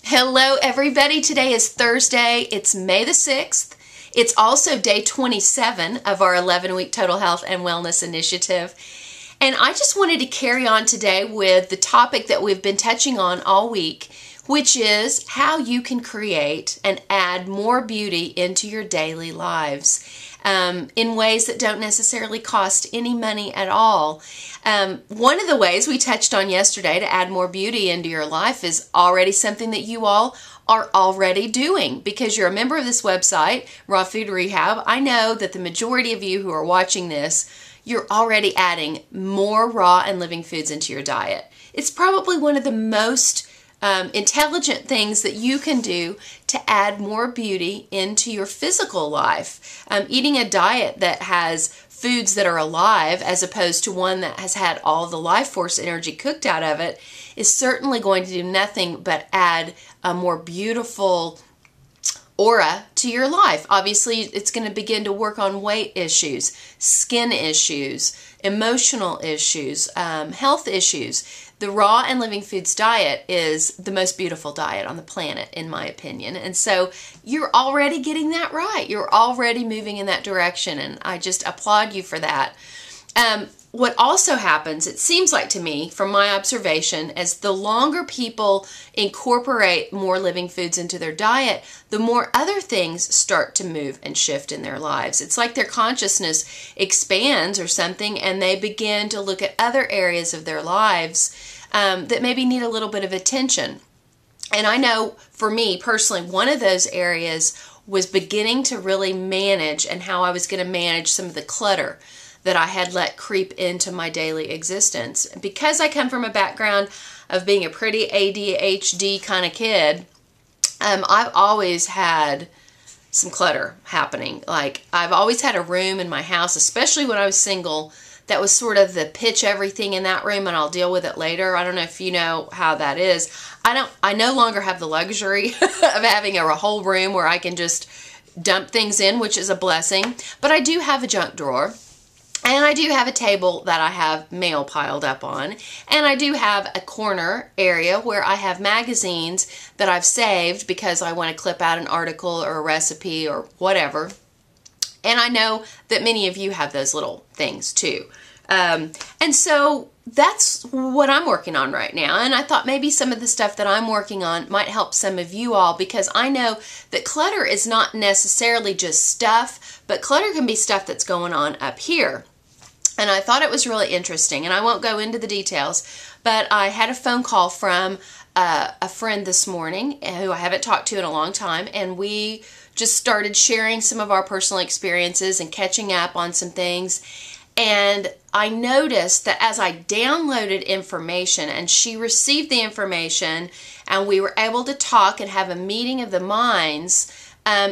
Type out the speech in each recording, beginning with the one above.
Hello everybody, today is Thursday, it's May the 6th. It's also day 27 of our 11-week Total Health and Wellness Initiative. And I just wanted to carry on today with the topic that we've been touching on all week, which is how you can create and add more beauty into your daily lives in ways that don't necessarily cost any money at all. One of the ways we touched on yesterday to add more beauty into your life is already something that you all are already doing because you're a member of this website, Raw Food Rehab. I know that the majority of you who are watching this, you're already adding more raw and living foods into your diet. It's probably one of the most intelligent things that you can do to add more beauty into your physical life. Eating a diet that has foods that are alive as opposed to one that has had all the life force energy cooked out of it is certainly going to do nothing but add a more beautiful aura to your life. Obviously, it's going to begin to work on weight issues, skin issues, emotional issues, health issues. The raw and living foods diet is the most beautiful diet on the planet, in my opinion. And so you're already getting that right. You're already moving in that direction, and I just applaud you for that. What also happens, it seems like to me, from my observation, as the longer people incorporate more living foods into their diet, the more other things start to move and shift in their lives. It's like their consciousness expands or something, and they begin to look at other areas of their lives that maybe need a little bit of attention. And I know for me personally, one of those areas was beginning to really manage and how I was going to manage some of the clutter that I had let creep into my daily existence. Because I come from a background of being a pretty ADHD kind of kid, I've always had some clutter happening. Like, I've always had a room in my house, especially when I was single, that was sort of the pitch everything in that room and I'll deal with it later. I don't know if you know how that is. I no longer have the luxury of having a whole room where I can just dump things in, which is a blessing. But I do have a junk drawer. And I do have a table that I have mail piled up on. And I do have a corner area where I have magazines that I've saved because I want to clip out an article or a recipe or whatever. And I know that many of you have those little things too. And so that's what I'm working on right now. And I thought maybe some of the stuff that I'm working on might help some of you all, because I know that clutter is not necessarily just stuff, but clutter can be stuff that's going on up here. And I thought it was really interesting, and I won't go into the details, but I had a phone call from a friend this morning who I haven't talked to in a long time, and we just started sharing some of our personal experiences and catching up on some things. And I noticed that as I downloaded information and she received the information and we were able to talk and have a meeting of the minds,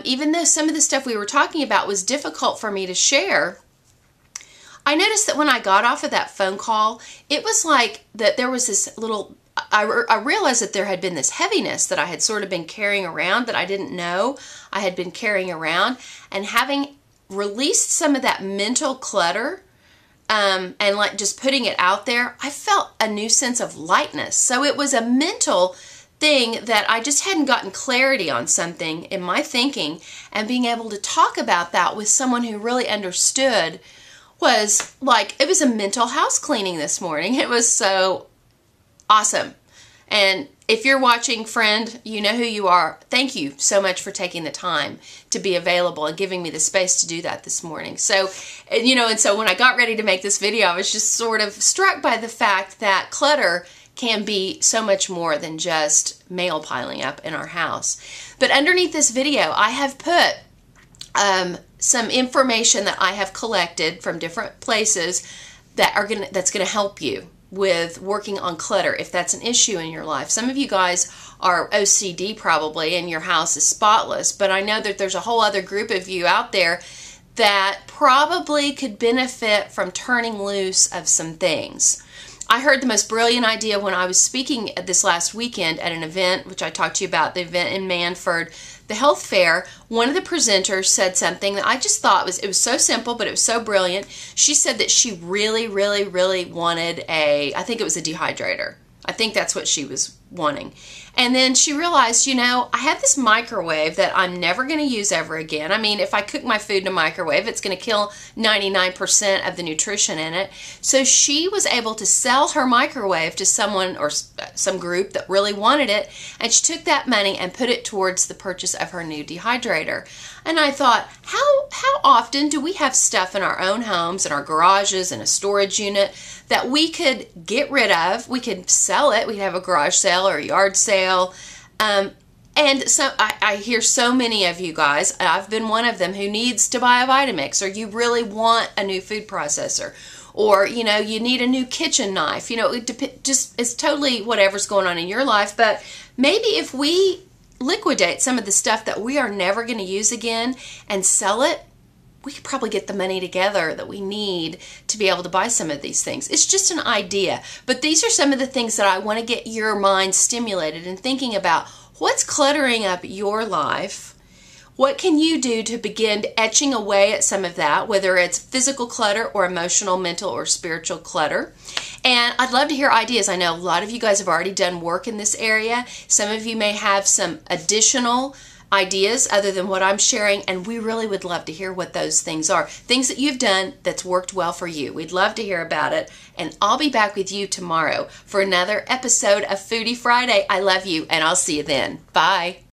even though some of the stuff we were talking about was difficult for me to share, I noticed that when I got off of that phone call, it was like that there was this little, I realized that there had been this heaviness that I had sort of been carrying around that I didn't know I had been carrying around. And having released some of that mental clutter and like just putting it out there, I felt a new sense of lightness. So it was a mental thing that I just hadn't gotten clarity on something in my thinking, and being able to talk about that with someone who really understood was like, it was a mental house cleaning this morning. It was so awesome. And if you're watching, friend, you know who you are. Thank you so much for taking the time to be available and giving me the space to do that this morning. So, and so when I got ready to make this video, I was just sort of struck by the fact that clutter can be so much more than just mail piling up in our house. But underneath this video, I have put some information that I have collected from different places that's gonna help you with working on clutter if that's an issue in your life. Some of you guys are OCD probably and your house is spotless, but I know that there's a whole other group of you out there that probably could benefit from turning loose of some things. I heard the most brilliant idea when I was speaking this last weekend at an event, which I talked to you about, the event in Manford, the health fair. One of the presenters said something that I just thought it was so simple, but it was so brilliant. She said that she really, really, really wanted I think it was a dehydrator. I think that's what she was wanting. And then she realized, I have this microwave that I'm never going to use ever again. I mean, if I cook my food in a microwave, it's going to kill 99% of the nutrition in it. So she was able to sell her microwave to someone or some group that really wanted it, and she took that money and put it towards the purchase of her new dehydrator. And I thought, how often do we have stuff in our own homes, in our garages, in a storage unit that we could get rid of? We could sell it. We could have a garage sale or a yard sale. And so I hear so many of you guys, I've been one of them, who needs to buy a Vitamix, or you really want a new food processor, or, you need a new kitchen knife. It's totally whatever's going on in your life. But maybe if we liquidate some of the stuff that we are never going to use again and sell it, we could probably get the money together that we need to be able to buy some of these things. It's just an idea. But these are some of the things that I want to get your mind stimulated in thinking about. What's cluttering up your life? What can you do to begin etching away at some of that, whether it's physical clutter or emotional, mental, or spiritual clutter? And I'd love to hear ideas. I know a lot of you guys have already done work in this area. Some of you may have some additional ideas other than what I'm sharing, and we really would love to hear what those things are. Things that you've done that's worked well for you. We'd love to hear about it. And I'll be back with you tomorrow for another episode of Foodie Friday. I love you, and I'll see you then. Bye.